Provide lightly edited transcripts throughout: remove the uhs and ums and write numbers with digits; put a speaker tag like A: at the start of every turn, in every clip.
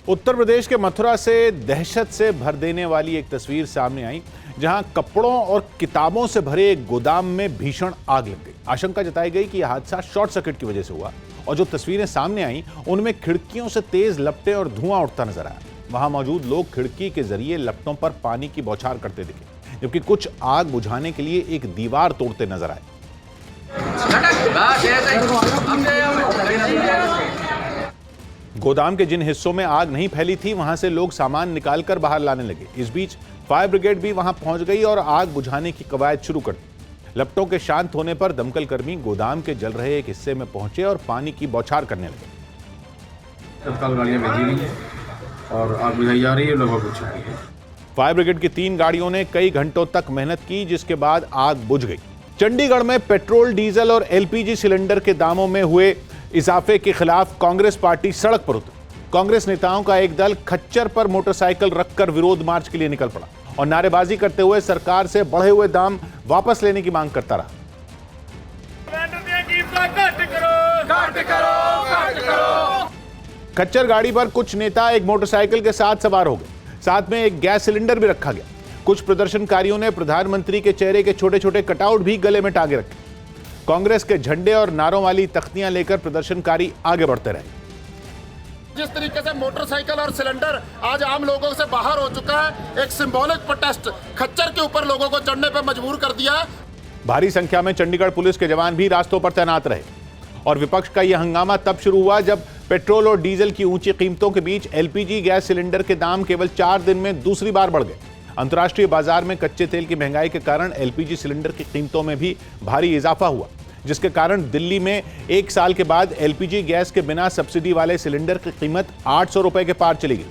A: उत्तर प्रदेश के मथुरा से दहशत से भर देने वाली एक तस्वीर सामने आई, जहां कपड़ों और किताबों से भरे एक गोदाम में भीषण आग लग गई। आशंका जताई गई कि यह हादसा शॉर्ट सर्किट की वजह से हुआ और जो तस्वीरें सामने आई उनमें खिड़कियों से तेज लपटें और धुआं उठता नजर आया। वहां मौजूद लोग खिड़की के जरिए लपटों पर पानी की बौछार करते दिखे, जबकि कुछ आग बुझाने के लिए एक दीवार तोड़ते नजर आए। गोदाम के जिन हिस्सों में आग नहीं फैली थी, वहां से लोग सामान निकालकर बाहर लाने लगे। इस बीच फायर ब्रिगेड भी वहां पहुंच गई और आग बुझाने की कवायद शुरू कर दी। लपटों के शांत होने पर दमकल कर्मी गोदाम के जल रहे एक हिस्से में पहुंचे और पानी की बौछार करने लगे।
B: तत्काल गाड़ियां भेजी गई और आग बुझाई जा रही है, लगभग बुझ चुकी है।
A: फायर ब्रिगेड की 3 गाड़ियों ने कई घंटों तक मेहनत की, जिसके बाद आग बुझ गई। चंडीगढ़ में पेट्रोल, डीजल और एलपीजी सिलेंडर के दामों में हुए इजाफे के खिलाफ कांग्रेस पार्टी सड़क पर उतरी। कांग्रेस नेताओं का एक दल खच्चर पर मोटरसाइकिल रखकर विरोध मार्च के लिए निकल पड़ा और नारेबाजी करते हुए सरकार से बढ़े हुए दाम वापस लेने की मांग करता रहा। खच्चर गाड़ी पर कुछ नेता एक मोटरसाइकिल के साथ सवार हो गए। साथ में एक गैस सिलेंडर भी रखा गया। कुछ प्रदर्शनकारियों ने प्रधानमंत्री के चेहरे के छोटे छोटे कटआउट भी गले में टांगे रखे। कांग्रेस के झंडे और नारों वाली तख्तियां लेकर प्रदर्शनकारी आगे बढ़ते रहे।
C: जिस तरीके से मोटरसाइकिल और सिलेंडर आज आम लोगों से बाहर हो चुका है, एक सिंबॉलिक प्रोटेस्ट खच्चर के ऊपर लोगों को चढ़ने पर मजबूर कर दिया।
A: भारी संख्या में चंडीगढ़ पुलिस के जवान भी रास्तों पर तैनात रहे और विपक्ष का यह हंगामा तब शुरू हुआ जब पेट्रोल और डीजल की ऊंची कीमतों के बीच एलपीजी गैस सिलेंडर के दाम केवल 4 दिन में दूसरी बार बढ़ गए। अंतर्राष्ट्रीय बाजार में कच्चे तेल की महंगाई के कारण एलपीजी सिलेंडर की कीमतों में भी भारी इजाफा हुआ, जिसके कारण दिल्ली में 1 साल के बाद एलपीजी गैस के बिना सब्सिडी वाले सिलेंडर की कीमत 800 रुपए के पार चली गई।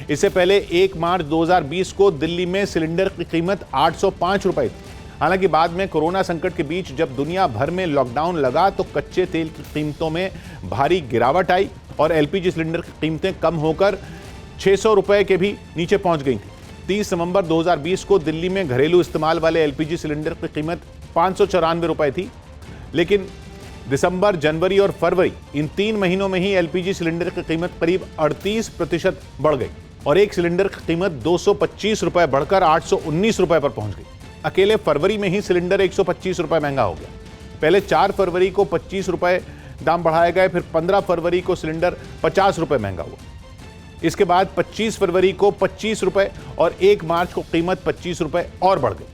A: इससे पहले 1 मार्च 2020 को दिल्ली में सिलेंडर की कीमत 805 रुपए थी। हालांकि बाद में कोरोना संकट के बीच जब दुनिया भर में लॉकडाउन लगा तो कच्चे तेल की कीमतों में भारी गिरावट आई और एलपीजी सिलेंडर की कीमतें कम होकर 600 रुपए के भी नीचे पहुंच गई थी। 30 नवंबर 2020 को दिल्ली में घरेलू इस्तेमाल वाले एलपीजी सिलेंडर की कीमत 594 रुपए थी, लेकिन दिसंबर, जनवरी और फरवरी इन 3 महीनों में ही एलपीजी सिलेंडर की कीमत करीब 38% बढ़ गई और एक सिलेंडर की कीमत 225 रुपए बढ़कर 819 रुपए पर पहुंच गई। अकेले फरवरी में ही सिलेंडर 125 रुपए महंगा हो गया। पहले 4 फरवरी को 25 रुपए दाम बढ़ाए गए, फिर 15 फरवरी को सिलेंडर 50 रुपए महंगा हुआ। इसके बाद 25 फरवरी को 25 रुपए और 1 मार्च को कीमत 25 रुपए और बढ़ गई।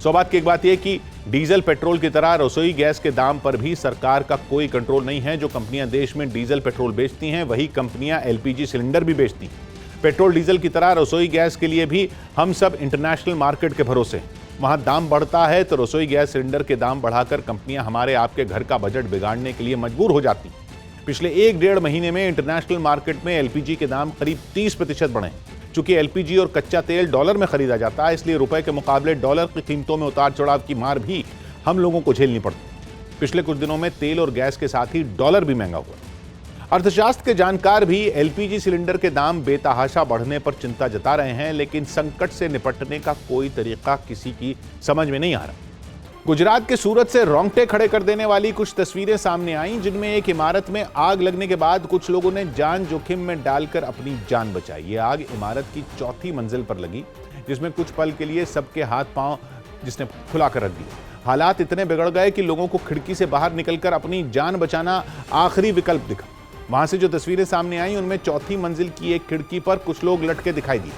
A: सौभाग्य की एक बात यह कि डीजल, पेट्रोल की तरह रसोई गैस के दाम पर भी सरकार का कोई कंट्रोल नहीं है। जो कंपनियां देश में डीजल, पेट्रोल बेचती हैं, वही कंपनियां एलपीजी सिलेंडर भी बेचती हैं। पेट्रोल, डीजल की तरह रसोई गैस के लिए भी हम सब इंटरनेशनल मार्केट के भरोसे हैं। वहां दाम बढ़ता है तो रसोई गैस सिलेंडर के दाम बढ़ाकर कंपनियां हमारे आपके घर का बजट बिगाड़ने के लिए मजबूर हो जाती हैं। पिछले 1-1.5 महीने में इंटरनेशनल मार्केट में एलपीजी के दाम करीब 30% बढ़े हैं। चूंकि एलपीजी और कच्चा तेल डॉलर में खरीदा जाता है, इसलिए रुपए के मुकाबले डॉलर की कीमतों में उतार चढ़ाव की मार भी हम लोगों को झेलनी पड़ती। पिछले कुछ दिनों में तेल और गैस के साथ ही डॉलर भी महंगा हुआ। अर्थशास्त्र के जानकार भी एलपीजी सिलेंडर के दाम बेतहाशा बढ़ने पर चिंता जता रहे हैं, लेकिन संकट से निपटने का कोई तरीका किसी की समझ में नहीं आ रहा। गुजरात के सूरत से रोंगटे खड़े कर देने वाली कुछ तस्वीरें सामने आईं, जिनमें एक इमारत में आग लगने के बाद कुछ लोगों ने जान जोखिम में डालकर अपनी जान बचाई। ये आग इमारत की 4थी मंजिल पर लगी, जिसमें कुछ पल के लिए सबके हाथ पांव जिसने फुला कर रख दिए। हालात इतने बिगड़ गए कि लोगों को खिड़की से बाहर निकलकर अपनी जान बचाना आखिरी विकल्प दिखा। वहां से जो तस्वीरें सामने आई उनमें 4थी मंजिल की एक खिड़की पर कुछ लोग लटके दिखाई दिए।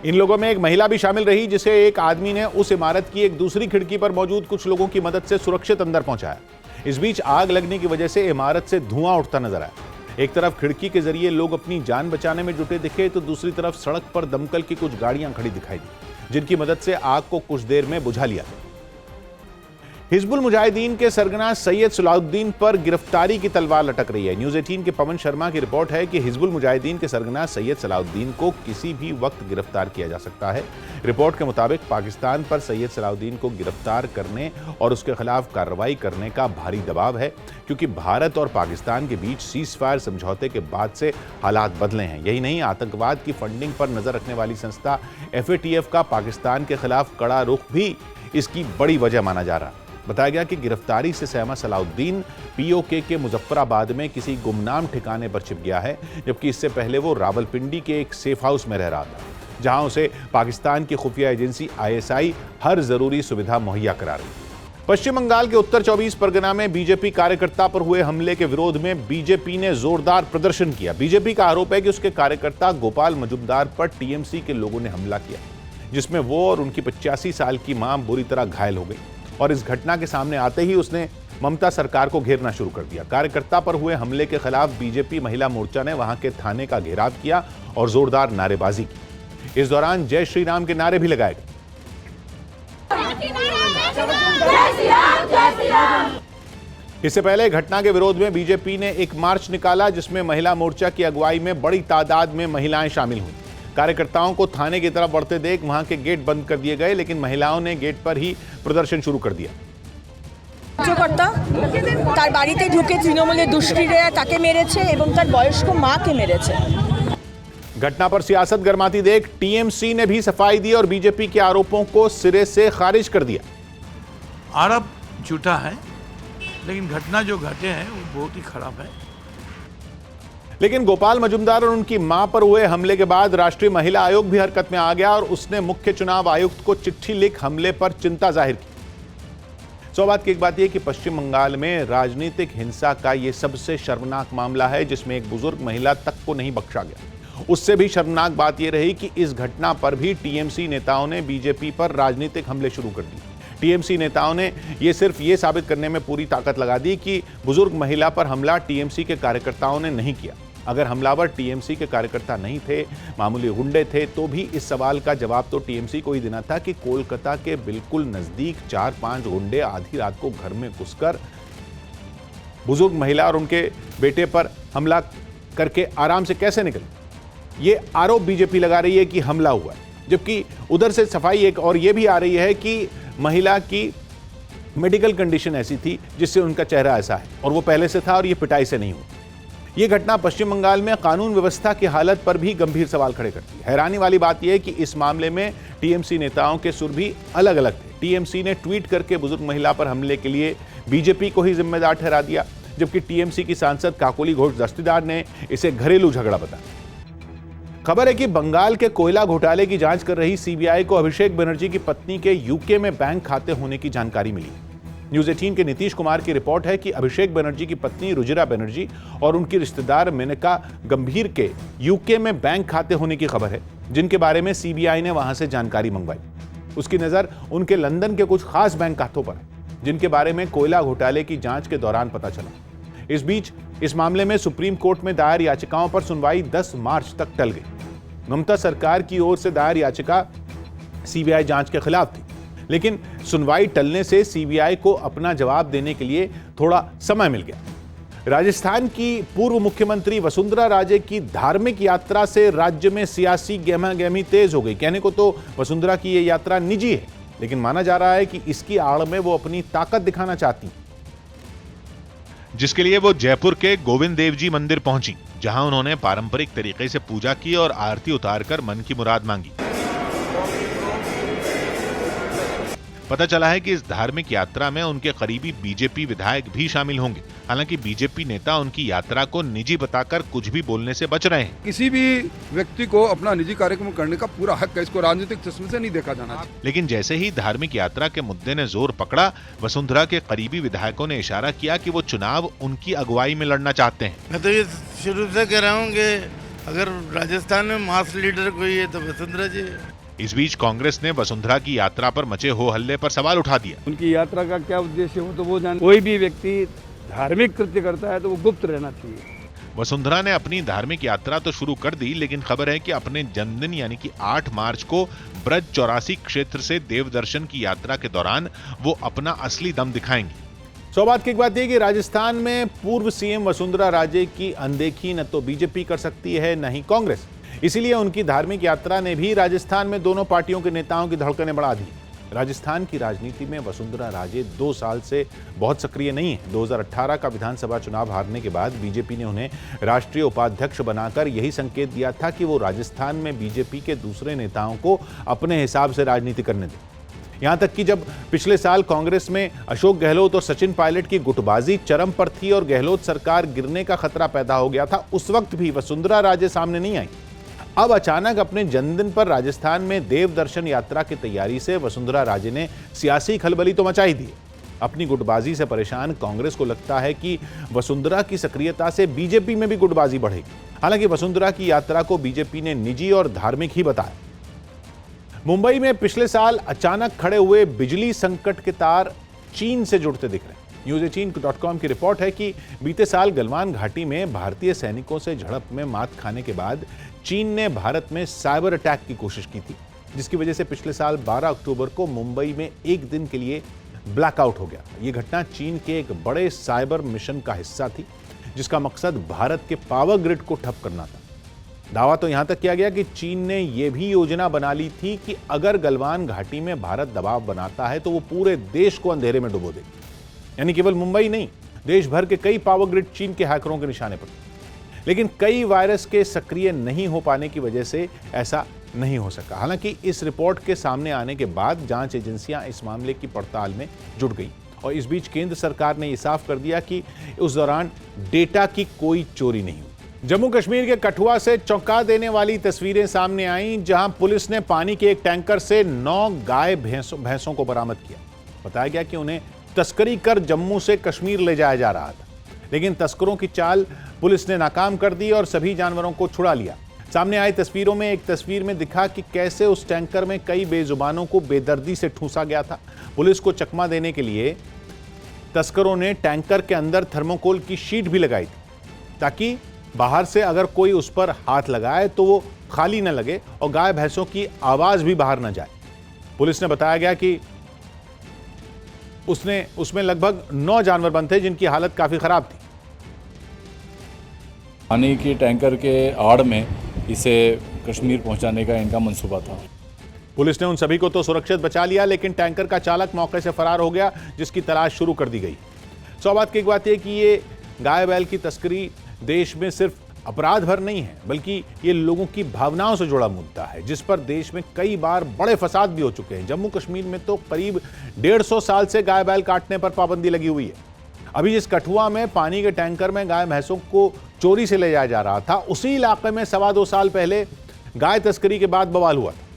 A: इन लोगों में एक महिला भी शामिल रही, जिसे एक आदमी ने उस इमारत की एक दूसरी खिड़की पर मौजूद कुछ लोगों की मदद से सुरक्षित अंदर पहुंचाया। इस बीच आग लगने की वजह से इमारत से धुआं उठता नजर आया। एक तरफ खिड़की के जरिए लोग अपनी जान बचाने में जुटे दिखे तो दूसरी तरफ सड़क पर दमकल की कुछ गाड़ियां खड़ी दिखाई दी, जिनकी मदद से आग को कुछ देर में बुझा लिया। हिजबुल मुजाहिदीन के सरगना सैयद सलाउद्दीन पर गिरफ्तारी की तलवार लटक रही है। न्यूज़ 18 के पवन शर्मा की रिपोर्ट है कि हिजबुल मुजाहिदीन के सरगना सैयद सलाउद्दीन को किसी भी वक्त गिरफ्तार किया जा सकता है। रिपोर्ट के मुताबिक पाकिस्तान पर सैयद सलाउद्दीन को गिरफ्तार करने और उसके खिलाफ कार्रवाई करने का भारी दबाव है, क्योंकि भारत और पाकिस्तान के बीच सीज फायर समझौते के बाद से हालात बदले हैं। यही नहीं, आतंकवाद की फंडिंग पर नजर रखने वाली संस्था FATF का पाकिस्तान के खिलाफ कड़ा रुख भी इसकी बड़ी वजह माना जा रहा है। बताया गया कि गिरफ्तारी से सहमा सलाउद्दीन पीओके के मुजफ्फराबाद में किसी गुमनाम ठिकाने पर छिप गया है, जबकि इससे पहले वो रावलपिंडी के एक सेफ हाउस में रह रहा था, जहां उसे पाकिस्तान की खुफिया एजेंसी आईएसआई हर जरूरी सुविधा मुहैया करा रही। पश्चिम बंगाल के उत्तर 24 परगना में बीजेपी कार्यकर्ता पर हुए हमले के विरोध में बीजेपी ने जोरदार प्रदर्शन किया। बीजेपी का आरोप है कि उसके कार्यकर्ता गोपाल मजुमदार पर टीएमसी के लोगों ने हमला किया, जिसमें वो और उनकी 85 साल की मां बुरी तरह घायल हो गई, और इस घटना के सामने आते ही उसने ममता सरकार को घेरना शुरू कर दिया। कार्यकर्ता पर हुए हमले के खिलाफ बीजेपी महिला मोर्चा ने वहां के थाने का घेराव किया और जोरदार नारेबाजी की। इस दौरान जय श्री राम के नारे भी लगाए गए। इससे पहले घटना के विरोध में बीजेपी ने एक मार्च निकाला, जिसमें महिला मोर्चा की अगुवाई में बड़ी तादाद में महिलाएं शामिल हुई। कार्यकर्ताओं को थाने की तरफ बढ़ते देख वहां के गेट बंद कर दिए गए, लेकिन महिलाओं ने गेट पर ही प्रदर्शन शुरू कर दिया।
D: তার বাড়িতে ঢুকে তৃণমূলের দুষ্কৃতীরা তাকে মেরেছে এবং তার বয়স্ক মাকে মেরেছে।
A: घटना पर सियासत गरमाती देख टीएमसी ने भी सफाई दी और बीजेपी के आरोपों को सिरे से खारिज कर दिया।
E: आरोप झूठा है, लेकिन घटना जो घटे हैं वो बहुत ही खराब है।
A: लेकिन गोपाल मजुमदार और उनकी मां पर हुए हमले के बाद राष्ट्रीय महिला आयोग भी हरकत में आ गया और उसने मुख्य चुनाव आयुक्त को चिट्ठी लिख हमले पर चिंता जाहिर की। सौ बात की एक बात यह कि पश्चिम बंगाल में राजनीतिक हिंसा का यह सबसे शर्मनाक मामला है, जिसमें एक बुजुर्ग महिला तक को नहीं बख्शा गया। उससे भी शर्मनाक बात यह रही कि इस घटना पर भी टीएमसी नेताओं ने बीजेपी पर राजनीतिक हमले शुरू कर दिए। टीएमसी नेताओं ने यह सिर्फ ये साबित करने में पूरी ताकत लगा दी कि बुजुर्ग महिला पर हमला टीएमसी के कार्यकर्ताओं ने नहीं किया। अगर हमलावर टीएमसी के कार्यकर्ता नहीं थे, मामूली गुंडे थे, तो भी इस सवाल का जवाब तो टीएमसी को ही देना था कि कोलकाता के बिल्कुल नजदीक 4-5 गुंडे आधी रात को घर में घुसकर बुजुर्ग महिला और उनके बेटे पर हमला करके आराम से कैसे निकले। ये आरोप बीजेपी लगा रही है कि हमला हुआ है, जबकि उधर से सफाई एक और ये भी आ रही है कि महिला की मेडिकल कंडीशन ऐसी थी जिससे उनका चेहरा ऐसा है, और वो पहले से था और ये पिटाई से नहीं हुआ। ये घटना पश्चिम बंगाल में कानून व्यवस्था की हालत पर भी गंभीर सवाल खड़े करती है। हैरानी वाली बात यह है कि इस मामले में टीएमसी नेताओं के सुर भी अलग अलग थे। टीएमसी ने ट्वीट करके बुजुर्ग महिला पर हमले के लिए बीजेपी को ही जिम्मेदार ठहरा दिया, जबकि टीएमसी की सांसद काकोली घोष दस्तीदार ने इसे घरेलू झगड़ा बताया। खबर है कि बंगाल के कोयला घोटाले की जांच कर रही सीबीआई को अभिषेक बनर्जी की पत्नी के यूके में बैंक खाते होने की जानकारी मिली। न्यूज 18 के नीतीश कुमार की रिपोर्ट है कि अभिषेक बनर्जी की पत्नी रुजिरा बनर्जी और उनकी रिश्तेदार मेनका गंभीर के यूके में बैंक खाते होने की खबर है, जिनके बारे में सीबीआई ने वहां से जानकारी मंगवाई। उसकी नजर उनके लंदन के कुछ खास बैंक खातों पर है, जिनके बारे में कोयला घोटाले की जांच के दौरान पता चला। इस बीच इस मामले में सुप्रीम कोर्ट में दायर याचिकाओं पर सुनवाई 10 मार्च तक टल गई। ममता सरकार की ओर से दायर याचिका सीबीआई जांच के खिलाफ थी, लेकिन सुनवाई टलने से सीबीआई को अपना जवाब देने के लिए थोड़ा समय मिल गया। राजस्थान की पूर्व मुख्यमंत्री वसुंधरा राजे की धार्मिक यात्रा से राज्य में सियासी गहमागहमी तेज हो गई। कहने को तो वसुंधरा की यह यात्रा निजी है, लेकिन माना जा रहा है कि इसकी आड़ में वो अपनी ताकत दिखाना चाहती,
F: जिसके लिए वो जयपुर के गोविंद देव जी मंदिर पहुंची, जहां उन्होंने पारंपरिक तरीके से पूजा की और आरती उतारकर मन की मुराद मांगी। पता चला है कि इस धार्मिक यात्रा में उनके करीबी बीजेपी विधायक भी शामिल होंगे। हालांकि बीजेपी नेता उनकी यात्रा को निजी बताकर कुछ भी बोलने से बच रहे हैं।
G: किसी भी व्यक्ति को अपना निजी कार्यक्रम करने का पूरा हक है, इसको राजनीतिक चश्मे से नहीं देखा जाना चाहिए।
F: लेकिन जैसे ही धार्मिक यात्रा के मुद्दे ने जोर पकड़ा, वसुंधरा के करीबी विधायकों ने इशारा किया कि वो चुनाव उनकी अगुवाई में लड़ना चाहते हैं।
H: मैं तो ये शुरू से कह रहा हूँ कि अगर राजस्थान में मास लीडर कोई है तो वसुंधरा जी।
F: इस बीच कांग्रेस ने वसुंधरा की यात्रा पर मचे हो हल्ले पर सवाल उठा दिया।
I: उनकी यात्रा का क्या उद्देश्य हो तो वो जान। कोई भी व्यक्ति धार्मिक कृत्य करता है तो वो गुप्त रहना चाहिए।
F: वसुंधरा ने अपनी धार्मिक यात्रा तो शुरू कर दी, लेकिन खबर है कि अपने जन्मदिन यानी कि 8 मार्च को ब्रज 84 क्षेत्र से देव दर्शन की यात्रा के दौरान वो अपना असली दम दिखाएंगी।
A: सौ बात की एक बात यह कि राजस्थान में पूर्व सीएम वसुंधरा राजे की अनदेखी न तो बीजेपी कर सकती है, न ही कांग्रेस। इसीलिए उनकी धार्मिक यात्रा ने भी राजस्थान में दोनों पार्टियों के नेताओं की धड़कनें बढ़ा दी। राजस्थान की राजनीति में वसुंधरा राजे 2 साल से बहुत सक्रिय नहीं है। 2018 का विधानसभा चुनाव हारने के बाद बीजेपी ने उन्हें राष्ट्रीय उपाध्यक्ष बनाकर यही संकेत दिया था कि वो राजस्थान में बीजेपी के दूसरे नेताओं को अपने हिसाब से राजनीति करने दें। यहां तक कि जब पिछले साल कांग्रेस में अशोक गहलोत और सचिन पायलट की गुटबाजी चरम पर थी और गहलोत सरकार गिरने का खतरा पैदा हो गया था, उस वक्त भी वसुंधरा राजे सामने नहीं आई। अब अचानक अपने जन्मदिन पर राजस्थान में देव दर्शन यात्रा की तैयारी से वसुंधरा राजे ने सियासी खलबली तो मचाई दी। अपनी गुटबाजी से परेशान कांग्रेस को लगता है कि वसुंधरा की सक्रियता से बीजेपी में भी गुटबाजी बढ़ेगी। हालांकि वसुंधरा की यात्रा को बीजेपी ने निजी और धार्मिक ही बताया। मुंबई में पिछले साल अचानक खड़े हुए बिजली संकट के तार चीन से जुड़ते दिख रहे हैं। News18.com की रिपोर्ट है कि बीते साल गलवान घाटी में भारतीय सैनिकों से झड़प में मात खाने के बाद चीन ने भारत में साइबर अटैक की कोशिश की थी, जिसकी वजह से पिछले साल 12 अक्टूबर को मुंबई में एक दिन के लिए ब्लैकआउट हो गया। यह घटना चीन के एक बड़े साइबर मिशन का हिस्सा थी, जिसका मकसद भारत के पावर ग्रिड को ठप करना था। दावा तो यहां तक किया गया कि चीन ने यह भी योजना बना ली थी कि अगर गलवान घाटी में भारत दबाव बनाता है तो वो पूरे देश को अंधेरे में डुबो देगी। यानी केवल मुंबई नहीं, देश भर के कई पावर ग्रिड चीन के हैकरों के निशाने पर। लेकिन कई वायरस के सक्रिय नहीं हो पाने की वजह से ऐसा नहीं हो सका। हालांकि इस रिपोर्ट के सामने आने के बाद जांच एजेंसियां इस मामले की पड़ताल में जुट गई और इस बीच केंद्र सरकार ने यह साफ कर दिया कि उस दौरान डेटा की कोई चोरी नहीं हुई। जम्मू कश्मीर के कठुआ से चौंका देने वाली तस्वीरें सामने आईं, जहां पुलिस ने पानी के एक टैंकर से 9 गाय भैंसों को बरामद किया। बताया गया कि उन्हें तस्करी कर जम्मू से कश्मीर ले जाया जा रहा था, लेकिन तस्करों की चाल पुलिस ने नाकाम कर दी और सभी जानवरों को छुड़ा लिया। सामने आई तस्वीरों में एक तस्वीर में दिखा कि कैसे उस टैंकर में कई बेजुबानों को बेदर्दी से ठूंसा गया था। पुलिस को चकमा देने के लिए तस्करों ने टैंकर के अंदर थर्मोकोल की शीट भी लगाई थी, ताकि बाहर से अगर कोई उस पर हाथ लगाए तो वो खाली न लगे और गाय भैंसों की आवाज भी बाहर न जाए। पुलिस ने बताया गया कि उसमें लगभग 9 जानवर बंद थे, जिनकी हालत काफी खराब थी।
J: पानी की टैंकर के आड़ में इसे कश्मीर पहुंचाने का इनका मंसूबा था।
A: पुलिस ने उन सभी को तो सुरक्षित बचा लिया, लेकिन टैंकर का चालक मौके से फरार हो गया, जिसकी तलाश शुरू कर दी गई। सौभाग्य की एक बात यह कि ये गाय बैल की तस्करी देश में सिर्फ अपराध भर नहीं है, बल्कि ये लोगों की भावनाओं से जुड़ा मुद्दा है, जिस पर देश में कई बार बड़े फसाद भी हो चुके हैं। जम्मू कश्मीर में तो करीब 150 साल से गाय बैल काटने पर पाबंदी लगी हुई है। अभी जिस कठुआ में पानी के टैंकर में गाय भैंसों को चोरी से ले जाया जा रहा था, उसी इलाके में 2.25 साल पहले गाय तस्करी के बाद बवाल हुआ था।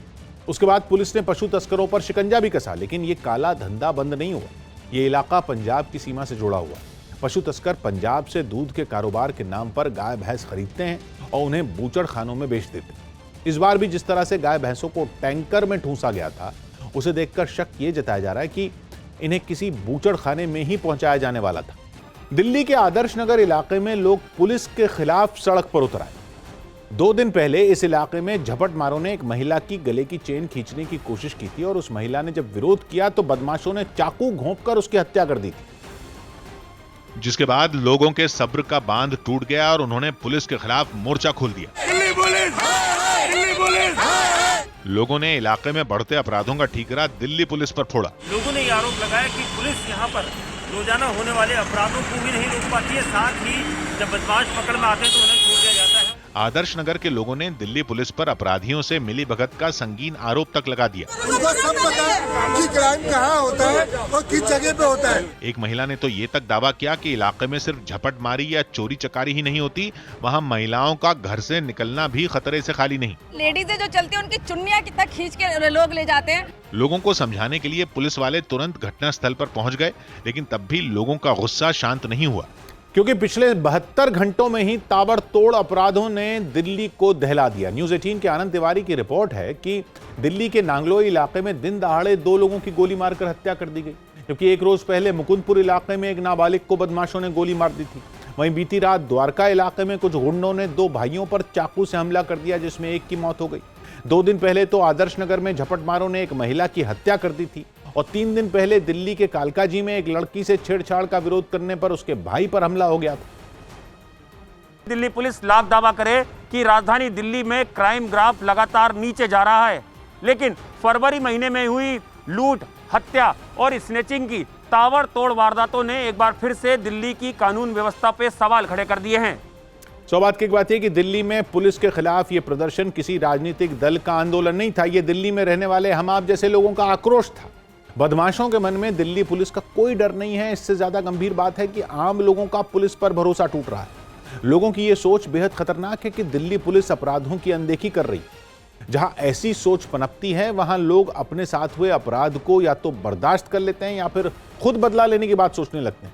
A: उसके बाद पुलिस ने पशु तस्करों पर शिकंजा भी कसा, लेकिन ये काला धंधा बंद नहीं हुआ। ये इलाका पंजाब की सीमा से जुड़ा हुआ है। पशु तस्कर पंजाब से दूध के कारोबार के नाम पर गाय भैंस खरीदते हैं और उन्हें बूचड़ खानों में बेच देते हैं। इस बार भी जिस तरह से गाय भैंसों को टैंकर में ठूंसा गया था, उसे देखकर शक ये जताया जा रहा है कि इन्हें किसी बूचड़ खाने में ही पहुंचाया जाने वाला था। दिल्ली के आदर्श नगर इलाके में लोग पुलिस के खिलाफ सड़क पर उतर आए। 2 दिन पहले इस इलाके में झपटमारों ने एक महिला की गले की चेन खींचने की कोशिश की थी और उस महिला ने जब विरोध किया तो बदमाशों ने चाकू घोंपकर उसकी हत्या कर दी थी,
F: जिसके बाद लोगों के सब्र का बांध टूट गया और उन्होंने पुलिस के खिलाफ मोर्चा खोल दिया। दिल्ली पुलिस! दिल्ली पुलिस! लोगों ने इलाके में बढ़ते अपराधों का ठीकरा दिल्ली पुलिस पर फोड़ा।
K: लोगों ने यह आरोप लगाया कि पुलिस यहाँ पर रोजाना होने वाले अपराधों को भी नहीं रोक पाती है, साथ ही जब बदमाश पकड़ में आते हैं तो उन्हें छोड़ दिया जाता है।
F: आदर्श नगर के लोगों ने दिल्ली पुलिस पर अपराधियों से मिली भगत का संगीन आरोप तक लगा दिया।
L: उनको सब पता है कि क्राइम कहाँ होता है और किस जगह पे होता है।
F: एक महिला ने तो ये तक दावा किया कि इलाके में सिर्फ झपटमारी या चोरी चकारी ही नहीं होती, वहाँ महिलाओं का घर से निकलना भी खतरे से खाली नहीं।
D: लेडीजें जो चलती है उनकी चुन्नियां कितना खींच के लोग ले जाते हैं।
F: लोगों को समझाने के लिए पुलिस वाले तुरंत घटनास्थल पर पहुंच गए, लेकिन तब भी लोगों का गुस्सा शांत नहीं हुआ,
A: क्योंकि पिछले 72 घंटों में ही ताबड़तोड़ अपराधों ने दिल्ली को दहला दिया। न्यूज़ 18 के आनंद तिवारी की रिपोर्ट है कि दिल्ली के नांगलोई इलाके में दिन दहाड़े 2 लोगों की गोली मारकर हत्या कर दी गई, जबकि एक रोज पहले मुकुंदपुर इलाके में एक नाबालिग को बदमाशों ने गोली मार दी थी। वहीं बीती रात द्वारका इलाके में कुछ गुंडों ने 2 भाइयों पर चाकू से हमला कर दिया, जिसमें एक की मौत हो गई। 2 दिन पहले तो आदर्श नगर में झपटमारों ने एक महिला की हत्या कर दी थी और 3 दिन पहले दिल्ली के कालकाजी में एक लड़की से छेड़छाड़ का विरोध करने पर उसके भाई पर हमला हो गया था।
K: दिल्ली पुलिस लाख दावा करे कि राजधानी दिल्ली में क्राइम ग्राफ लगातार नीचे जा रहा है, लेकिन फरवरी महीने में हुई लूट, हत्या और स्नेचिंग की ताबड़तोड़ वारदातों ने एक बार फिर से दिल्ली की कानून व्यवस्था पे सवाल खड़े कर दिए हैं।
A: सौभाग्य की बात यह कि दिल्ली में पुलिस के खिलाफ यह प्रदर्शन किसी राजनीतिक दल का आंदोलन नहीं था, यह दिल्ली में रहने वाले हम आप जैसे लोगों का आक्रोश था। बदमाशों के मन में दिल्ली पुलिस का कोई डर नहीं है। इससे ज्यादा गंभीर बात है कि आम लोगों का पुलिस पर भरोसा टूट रहा है। लोगों की यह सोच बेहद खतरनाक है कि दिल्ली पुलिस अपराधों की अनदेखी कर रही। जहां ऐसी सोच पनपती है वहां लोग अपने साथ हुए अपराध को या तो बर्दाश्त कर लेते हैं या फिर खुद बदला लेने की बात सोचने लगते हैं।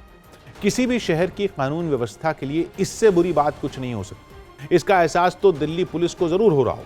A: किसी भी शहर की कानून व्यवस्था के लिए इससे बुरी बात कुछ नहीं हो सकती। इसका एहसास तो दिल्ली पुलिस को जरूर हो रहा हो।